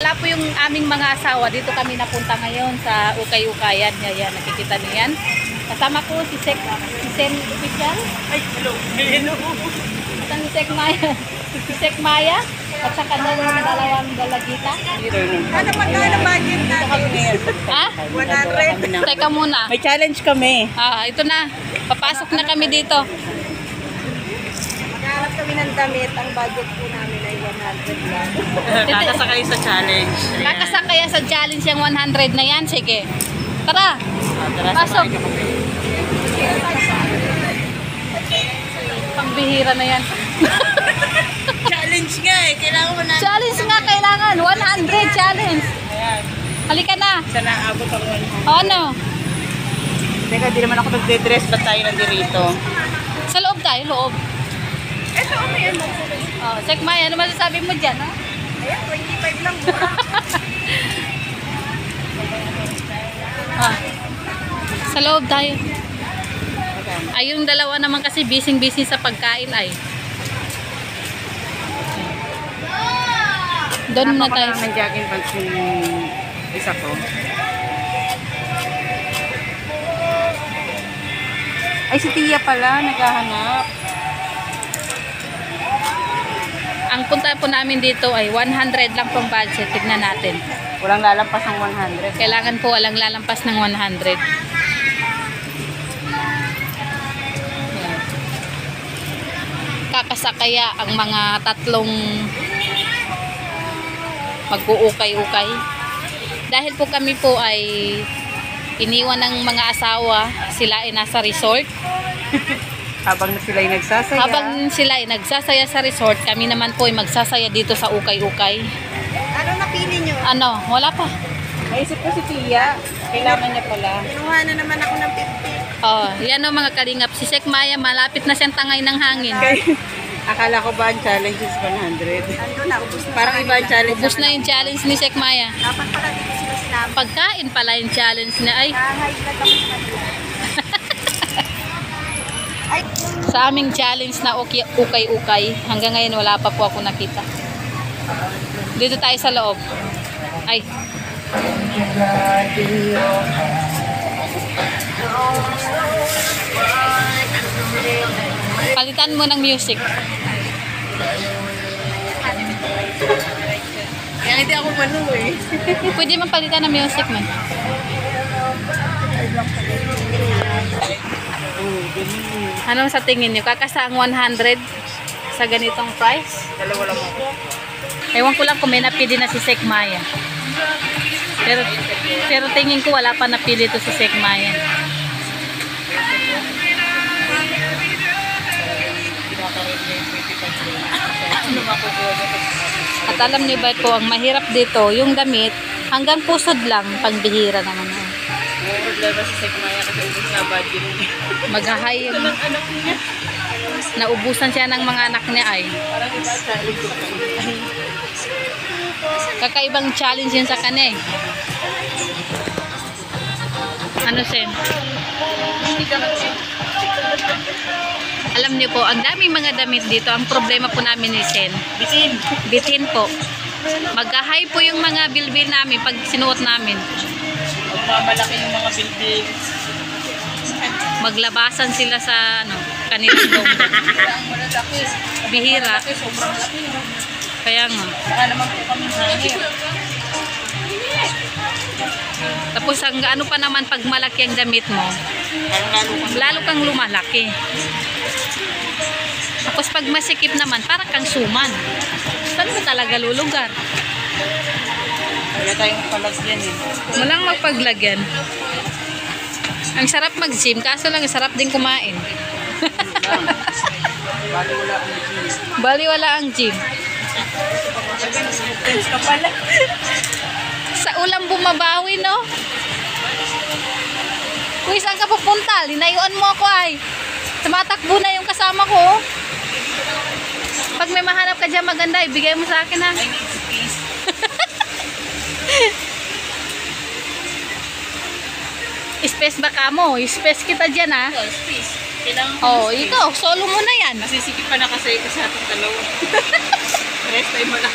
wala po yung aming mga asawa. Dito kami napunta ngayon sa Ukay-Ukayan. Yan, nakikita niyo yan. Kasama ko si Sek Official. Ay, hello. Hello. At si Sek Maya. Si Sek Maya. At saka ng dalawang dalagita. Ano magkano budget natin? Ha? 100. Teka muna. May challenge kami. Ito na. Papasok na kami dito. Maghanap kami ng damit. Ang budget po namin ay 100 lang. Kakasakay sa challenge. Kakasakaya sa challenge yung 100 na yan. Sige. Tara. Pasok. Pangbihira na yan. Challenge nga eh. Kailangan mo na. Challenge nga kailangan. 100 challenge. Ayan. Halika na. Sana abot ang 100. Ano? Teka, di naman ako nagde-dress. Ba't tayo nandirito? Sa loob tayo, loob. Eto, may ano. Sek Maya, ano masasabi mo dyan, ha? Ayan, 25 lang mura. Sa loob tayo. Ay, yung dalawa naman kasi busy sa pagkain ay. Doon muna tayo. Ng jogging pants yung isa ko. Ay, si Tia pala, naghahanap. Ang punta po namin dito ay 100 lang pong budget. Tignan natin. Walang lalampas ng 100. Kailangan po walang lalampas ng 100. Kakasakaya ang mga tatlong mag-uukay-ukay. Dahil po kami po ay iniwan ng mga asawa, sila ay nasa resort. Habang sila ay nagsasaya. Habang sila ay nagsasaya sa resort, kami naman po ay magsasaya dito sa ukay-ukay. Ano napili nyo? Ano? Wala pa. Naisip ko si Tia. Kailangan niya pala. Kinuha na naman ako ng 50. Yan o mga kalingap. Si Sek Maya, malapit na siyang tangay ng hangin. Akala ko ba ang challenge is 100? Ando na, ubus na. Parang iba ang challenge. Ubus na yung challenge ni Sek Maya. Dapat pala dito sila sinabi. Pagkain pala yung challenge niya. Ay, sa aming challenge na ukay-ukay, hanggang ngayon wala pa po ako nakita. Dito tayo sa loob. Ay. Palitan mo ng music. Kaya hindi ako manu eh. Pwede man palitan ng music man. Anong sa tingin niyo? Kakasa ang 100 sa ganitong price? Dalawa lang ako. Ewan ko lang kung may napili na si Sek Maya. Pero tingin ko wala pa napili to si Sek Maya. At alam niyo ba po, ang mahirap dito, yung damit, hanggang pusod lang, pangbihira naman. Problema si Sek Maya kasi ubus na budget. Maghahay yung... Naubusan siya ng mga anak niya ay. Parang iba challenge ko. Kakaibang challenge yun sa kanya eh. Ano Sen? Alam niyo po, ang daming mga damit dito. Ang problema po namin ni Sen. Bitin. Bitin po. Maghahay po yung mga bilbil namin pag sinuot namin. Magmamalaki yung mga building. Maglabasan sila sa kanilang bonggo. Bihira. Sobrang laki. Kaya nga. Saka naman po kami hangin. Tapos ang ano pa naman pag malaki ang damit mo, lalo kang lumalaki. Tapos pag masikip naman, parang kang suman. Saan mo talaga lulugar? Wala tayong palagyan eh. Walang magpaglagyan. Ang sarap mag-gym, kaso lang sarap din kumain. Bali wala ang gym. Ka pala. Sa ulam bumabawi, no? Uy, saan ka pupunta? Linayuan mo ako ay. Tumatakbo na yung kasama ko. Pag may mahanap ka dyan maganda, ibigay mo sa akin ha. Space ba ka mo? Space kita dyan ha. Space. Kailangan Oh, ikaw, solo mo na yan. Nasisikip pa na kasi ito sa ating dalawa. Rest time mo lang.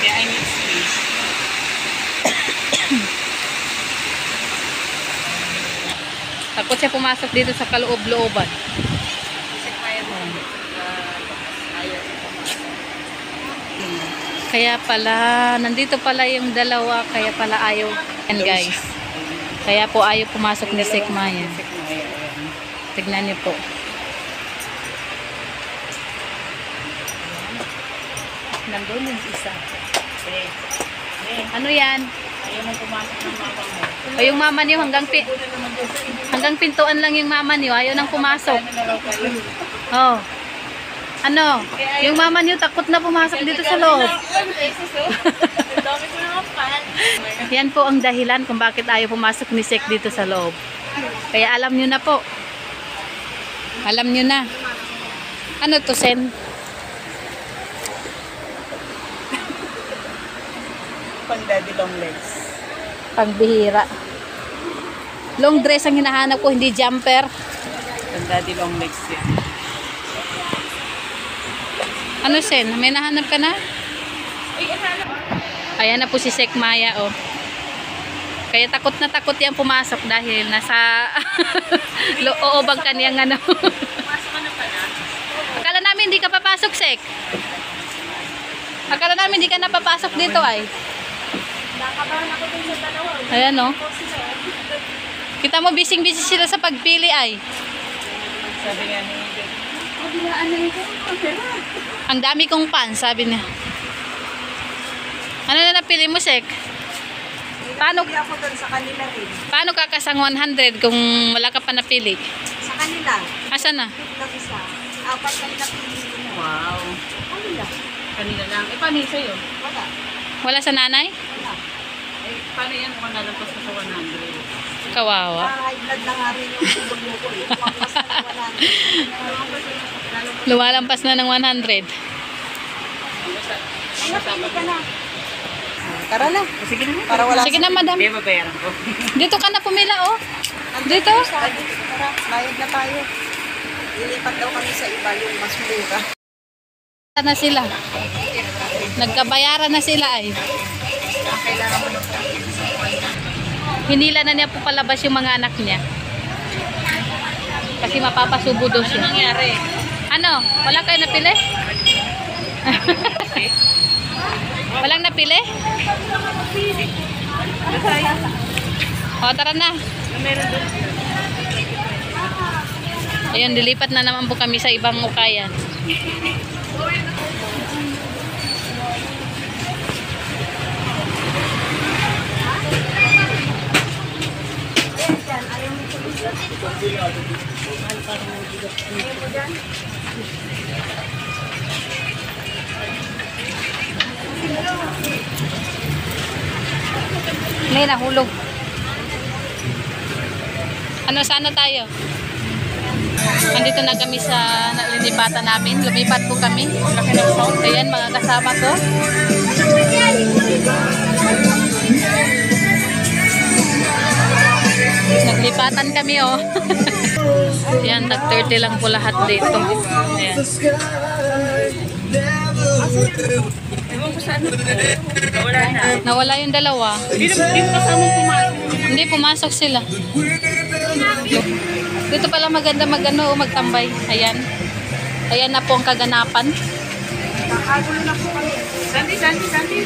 Kaya I need space. Takot siya pumasok dito sa kaloob-looban. Kaya pala, nandito pala yung dalawa, kaya pala ayaw. Yan guys. Kaya po ayaw pumasok ni Sekmaya. Tignan niyo po. Nandun yung isa. Ano yan? Ayaw mong pumasok ng mama mo. O yung mama niyo hanggang pintuan lang yung mama niyo, ayaw nang pumasok. Oh. Ano? Yung mama niyo takot na pumasok dito sa loob. Yan po ang dahilan kung bakit ayaw pumasok ni Sek dito sa loob. Kaya alam niyo na po. Alam niyo na. Ano to, Sen? Pang daddy long legs. Pangbihira. Long dress ang hinahanap ko, hindi jumper. Pang daddy long legs yan. Ano, Sen? May nahanap ka na? Ayan na po si Sekmaya, oh. Kaya takot na takot yan pumasok dahil nasa loobang kaniyang ano. Pumasok ka na pala? Akala namin hindi ka papasok, Sek. Akala namin hindi ka napapasok dito, ay. Nakabahan ako dun sa dalawa. Ayan, oh. Kita mo, busy-busy sila sa pagpili, ay. Sabi nga ni Ang dami kong pan, sabi niya. Ano na napili mo, Sek? Paano, Hindi ako dun sa kanila rin. paano kakasang 100 kung wala ka pa napili? Sa kanila. Asan na? Lang isa. Apat kami napili mo. Wow. Kanila. Kanila lang. Eh, paano yun sa'yo? Wala. Wala sa nanay? Wala. Eh, paano yan kung nalapas ka sa 100? Kawawa. High blood na nga rin yung tubog mo ko eh. Kumampas na wala. Lumalampas na ng 100. Ay, napili ka na. Tara na. Sige na. Para wala. Sige na, madam. Hindi, babayaran ko. Dito ka na pumila, oh. Dito. Tara, bayad na tayo. Ilipat daw kami sa iba yung mas mura. Na sila. Nagkabayaran na sila, ay. Kailangan mo na po. Hinila na niya po palabas yung mga anak niya. Kasi mapapasubo daw siya. Ano nangyari? Ano? Wala kayo napili? Walang napili? O, tara na. Meron doon. Ayun, dilipat na naman po kami sa ibang ukayan. May nahulog. Ano, saan na tayo? Andito na kami sa nalilipatan namin. Lumipat po kami. Ayan, mga kasama ko. Naglipatan kami, oh. Ayan, tag-30 lang po lahat dito. Ayan. Ewan ko saan. Wala na. Nawala yung dalawa. Hindi mo kasama pumasok. Hindi, pumasok sila. Dito pala maganda magano o magtambay. Ayan. Ayan na po ang kaganapan. Nakagulo na po kami. Sandy. Sandy.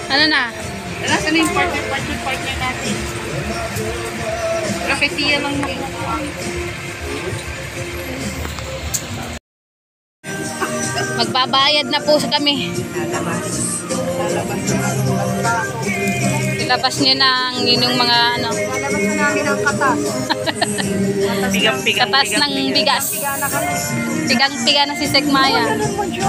Ano na? Nasa na yung partner natin. Raketiya lang mo. Magbabayad na po kami. Ilabas niyo ng inyong mga ano. Lalabas na namin ang katas. Katas ng bigas. Pigang-piga na si Sekmaya.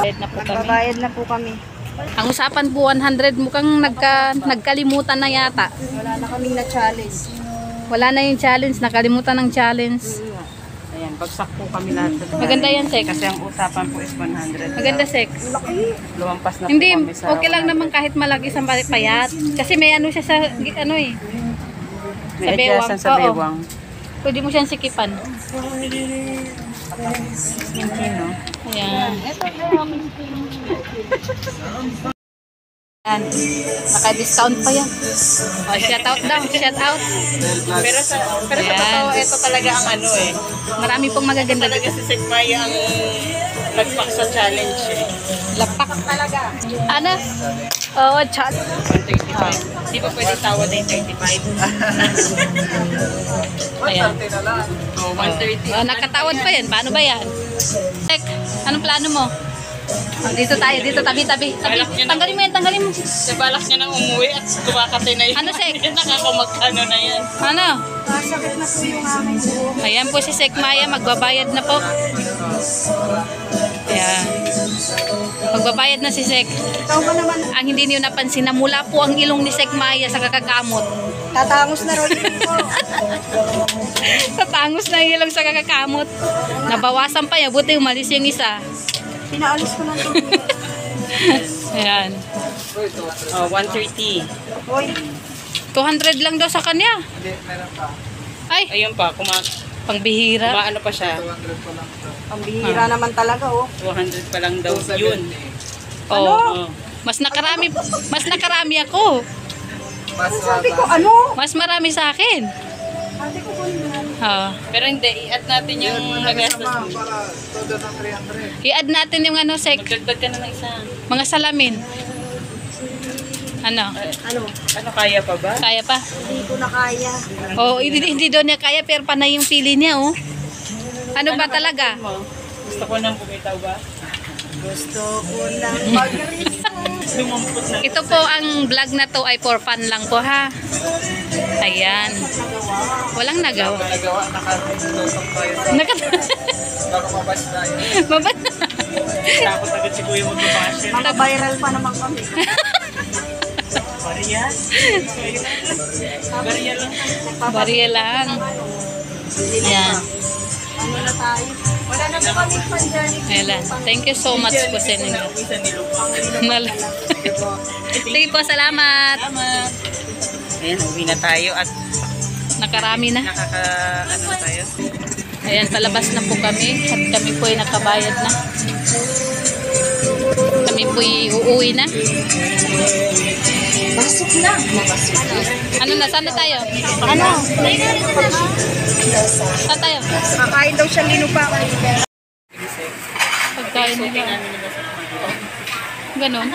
Bayad na po kami. Magbabayad na po kami. Ang usapan po 100, mukhang nagkalimutan na yata. Wala na kaming na-challenge. Wala na yung challenge, nakalimutan ng challenge. Ayan, bagsak po kami lahat. Maganda yan, Sek. Kasi ang usapan po is 100. Maganda, Sek. Lumampas na Hindi, po kami sa okay lang naman kahit malagi sa payat. Kasi may ano siya sa, ano eh. May Sa bewang. adjustan sa Oo. bewang. Pwede mo siyang sikipan. Hindi, no? Ayan. Ayan. Naka-discount pa yan. Oh, shout out daw. Shout out. Pero sa totoo, ito talaga ang ano eh. Marami pong magaganda Talaga dito. si Sigmaya ang nagpak sa challenge eh. Lapak talaga. Ano? Oo, chat. 135. Di ba pwede tawad ay 35? Ayan. Oh, 130. Oh, nakatawad pa yan. Paano ba yan? Tek, anong plano mo? Oh, dito tayo, dito, tabi-tabi. Balak niya na- Tanggalin mo yan, tanggalin mo. Sa balak niya nang umuwi at kumakatay na yun. Ano, Sek? Nakakamagkano na yan. Ano? Sakit na po yung aking buhok. Ayan po si Sek Maya, magbabayad na po. Ayan. Magbabayad na si Sek. Ikaw ba naman? Ang hindi niyo napansin na mula po ang ilong ni Sek Maya sa kakakamot. Tatangos na rin po. Tatangos na ang ilong sa kakakamot. Nabawasan pa yan, buti umalis yung isa. Pinaalis ko lang ito. Ayan. Oh, 130. Hoy. 200 lang daw sa kanya. Ay, Ayun pa, pangbihira. kumaano pa siya. Ang bihira naman talaga, oh. 200 pa lang daw yun. Oh. Oh. Mas nakarami ako. Sabi ko, ano? Mas marami sa akin. Sabi ko, Oh. Pero hindi, i-add natin yung nagastos mo. I-add natin yung ano, Sek, Magdagdag ka na ng isa. mga salamin. Ano? ano? Ano, kaya pa ba? Kaya pa? Hindi ko na kaya. Oh, hindi daw niya kaya pero panay yung pili niya, oh. Ano ba talaga? Mo? Gusto ko nang bumitaw ba? Gusto ko lang mag-risk. Lumampot na. Ito po ang vlog na to ay for fun lang po, ha. Ayan. Walang nagawa. Nagawa, nakatutok tayo. Baka mabas tayo. Mabas. Takot agad si Kuya mag-fashion. Mga viral pa naman kami. Bariya? Bariya lang. Bariya lang. Ayan. Ano na tayo? Wala na po kami pandemic. Ayan. Thank you so much po sa inyo. Isa nilupa. Sige po, salamat. Salamat. Ayan, uwi na tayo at Nakarami na. ano tayo? Ayan, palabas na po kami at kami po ay nakabayad na. Kami po ay uuwi na. Pasok na. Ano na? Saan na tayo? Ano? Saan tayo? Kakain daw siya linupa. Pagkain nila. Ganon.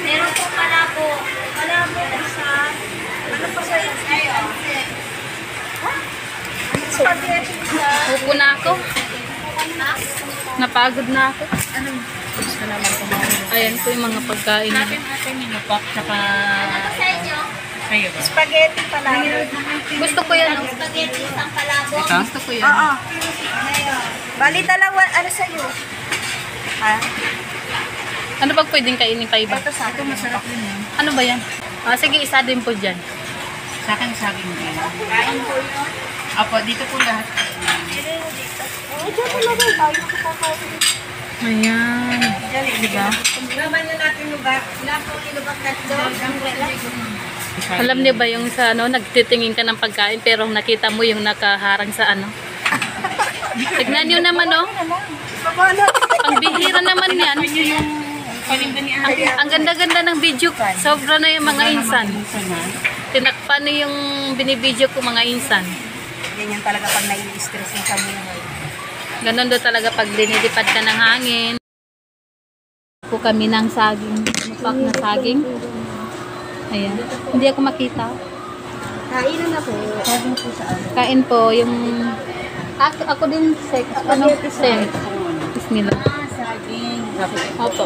Meron po malabo. Malabo isa. Ano pa sa iyo? Spaghetti isa. Upo na ako. Napagod na ako. Gusto naman kumain. Ayan po yung mga pagkain nila. Ating nilupak, saka... Kayo ba? Spaghetti pala. Gusto ko yan. oh. Ito? Gusto ko yan. Oo. Bali dalawa, ano sa'yo? Ha? Ano bang pwedeng kainin pa iba? Ito sa akin. Masarap din yan. Ano ba yan? Ah, sige, isa din po dyan. Sa akin din. Kain po yun. Apo, dito po lahat. Oh, dyan talaga. Tayo ko kakain. Ayan. Diba? Laban na natin lugar. Wala po ilubak na ito. Alam niyo ba yung sa ano, nagtitingin ka ng pagkain pero nakita mo yung nakaharang sa ano? Tignan niyo naman, oh. Paano? Ang bihira naman yan. Paninda ni Ang ganda-ganda ng video. Sobra na yung mga insan. Tinakpan na yung binibideo ko mga insan. Ganyan talaga pag nai-stress yung sa buhay. Ganon do talaga pag dinilipad ka ng hangin. Po kami ng saging. Mapak na saging. Ayan. Hindi ako makita. Kainan na po. Kainan po saan? Kain po yung... Ako din, Sek. Ano? Sek. Bismillah. Saging. Opo.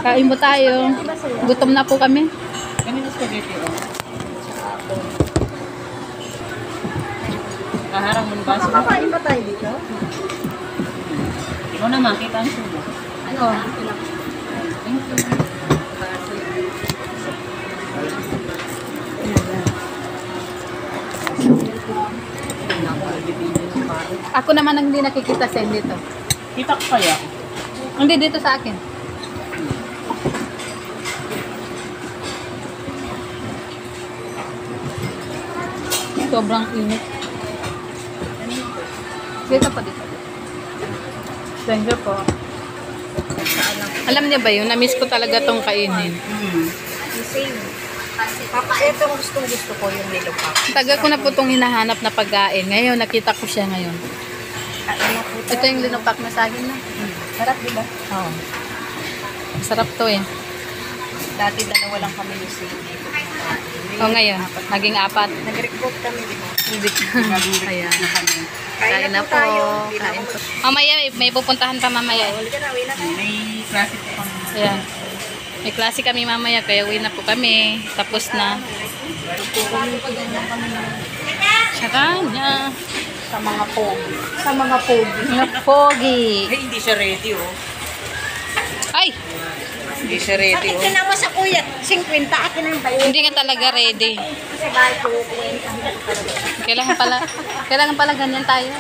Kain po tayo. Gutom na po kami. Ganito spaghetti, oh. Kaharang mo ba? Makakain ba tayo dito? Ikaw na makita ang subo. Ano? Thank you. Ako naman ang hindi nakikita sa dito. Kita ko kaya. Hindi dito sa akin. Sobrang init. Dito po, dito. Thank you po. Alam niya ba yun? Na-miss ko talaga tong kainin. Same. Papa, ito gusto ko yung nilupak. Tagal ko na po itong hinahanap na pagkain. Ngayon, nakita ko siya ngayon. Ano po? Ito yung linupak na saging na. Sarap, di ba? Oo. Masarap to eh. Dati dalawa lang kami ni Save. O ngayon, naging 4. Nag-recruit kami, di ba? Hindi. Ayan. Kain na po tayo. Kain po. Mamaya, may pupuntahan pa mamaya. Ulit ka na, uwi na tayo. May klase po kami. Ayan. May klase kami mamaya, kaya uwi na po kami. Tapos na. Sa kanya. Sa mga pogi. Sa mga pogi. Mga pogi. Ay, hindi siya ready, oh. Ay! Hindi siya ready, Bakit oh. ka naman sa kuya? 50, akin ang bayo. Hindi ka talaga ready. Kasi bakit ko kukwenta? Kailangan pala ganyan tayo.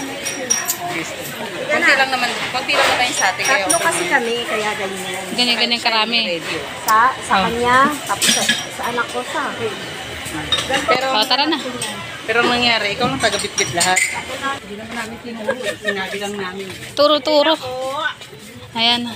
Konti lang naman yung sa atin. Kaya Tatlo kasi kami, kaya ganyan. Ganyan-ganyan karami. ready, oh. Sa kanya, tapos sa anak ko sa akin. Pero, O, tara na. pero ang nangyari, ikaw lang taga-bit-bit lahat. Hindi lang namin tinuli. Sinabi lang namin. Turo-turo. Ayan.